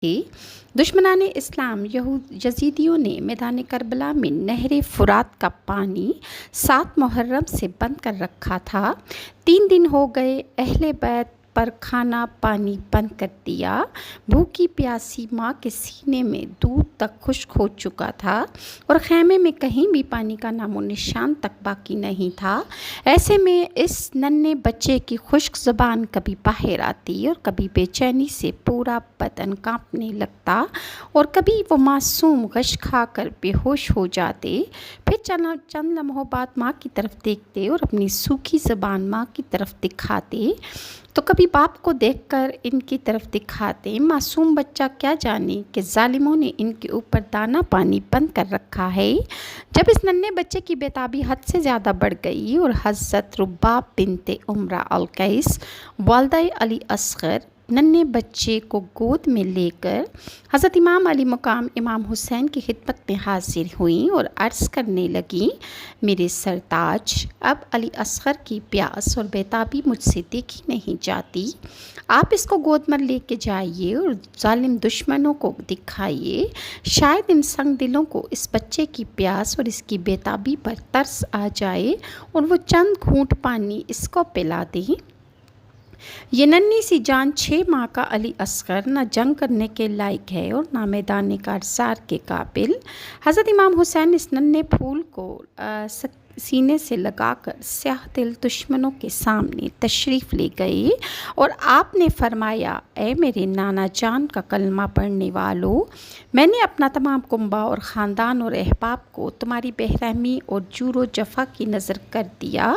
تھی۔ دشمنان اسلام یزیدیوں نے میدان کربلا میں نہر فرات کا پانی 7 محرم سے بند کر رکھا تھا۔ 3 دن ہو گئے، اہل بیت پر کھانا پانی بند کر دیا۔ بھوکی پیاسی ماں کے سینے میں دودھ تک خشک ہو چکا تھا اور خیمے میں کہیں بھی پانی کا نام و نشان تک باقی نہیں تھا۔ ایسے میں اس ننھے بچے کی خشک زبان کبھی باہر آتی اور کبھی بے چینی سے پورا بدن کانپنے لگتا اور کبھی وہ معصوم غش کھا کر بے ہوش ہو جاتے۔ پھر چند لمحوں بعد ماں کی طرف دیکھتے اور اپنی سوکھی زبان ماں کی طرف دکھاتے تو کبھی باپ کو دیکھ کر ان کی طرف دکھاتے۔ معصوم بچہ کیا جانے کہ ظالموں نے ان کے اوپر دانہ پانی بند کر رکھا ہے۔ جب اس ننھے بچے کی بےتابی حد سے زیادہ بڑھ گئی اور حضرت رباب بنت عمرہ القیس والدہ علی اصغر ننھے بچے کو گود میں لے کر حضرت امام علی مقام امام حسین کی خدمت میں حاضر ہوئیں اور عرض کرنے لگیں، میرے سرتاج، اب علی اصغر کی پیاس اور بےتابی مجھ سے دیکھی نہیں جاتی۔ آپ اس کو گود میں لے کے جائیے اور ظالم دشمنوں کو دکھائیے، شاید ان سنگ دلوں کو اس بچے کی پیاس اور اس کی بےتابی پر ترس آ جائے اور وہ چند گھونٹ پانی اس کو پلا دیں۔ یہ ننھی سی جان 6 ماہ کا علی اصغر نہ جنگ کرنے کے لائق ہے اور نہ میدان کارزار کے قابل۔ حضرت امام حسین اس ننھے پھول کو سینے سے لگا کر سیاہ دل دشمنوں کے سامنے تشریف لے گئے اور آپ نے فرمایا، اے میرے نانا جان کا کلمہ پڑھنے والوں، میں نے اپنا تمام کنبہ اور خاندان اور احباب کو تمہاری بے رحمی اور جور و جفا کی نظر کر دیا۔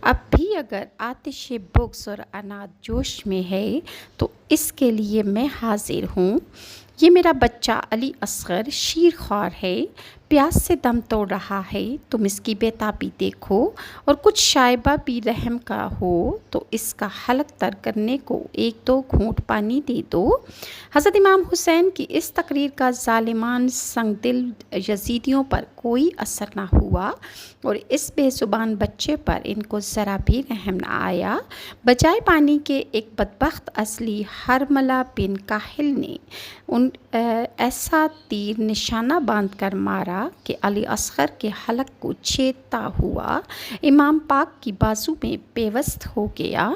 اب بھی اگر آتش بغض اور عناد جوش میں ہے تو اس کے لیے میں حاضر ہوں۔ یہ میرا بچہ علی اصغر شیر خوار ہے، پیاس سے دم توڑ رہا ہے، تم اس کی بےتابی دیکھو اور کچھ شائبہ بھی رحم کا ہو تو اس کا حلق تر کرنے کو 1-2 گھونٹ پانی دے دو۔ حضرت امام حسین کی اس تقریر کا ظالمان سنگ دل یزیدیوں پر کوئی اثر نہ ہوا اور اس بے زبان بچے پر ان کو ذرا بھی رحم نہ آیا۔ بجائے پانی کے ایک بدبخت اصلی حرملہ بن کاہل نے ایسا تیر نشانہ باندھ کر مارا کہ علی اصغر کے حلق کو چھیدتا ہوا امام پاک کی بازو میں پیوست ہو گیا۔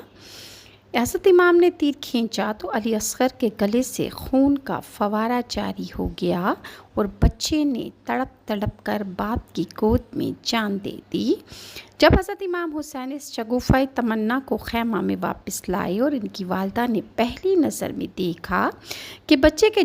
حضرت امام نے تیر کھینچا تو علی اصغر کے گلے سے خون کا فوارہ جاری ہو گیا اور بچے نے تڑپ تڑپ کر باپ کی گود میں جان دے دی۔ جب حضرت امام حسین اس شگوفہ تمنا کو خیمہ میں واپس لائے اور ان کی والدہ نے پہلی نظر میں دیکھا کہ بچے کے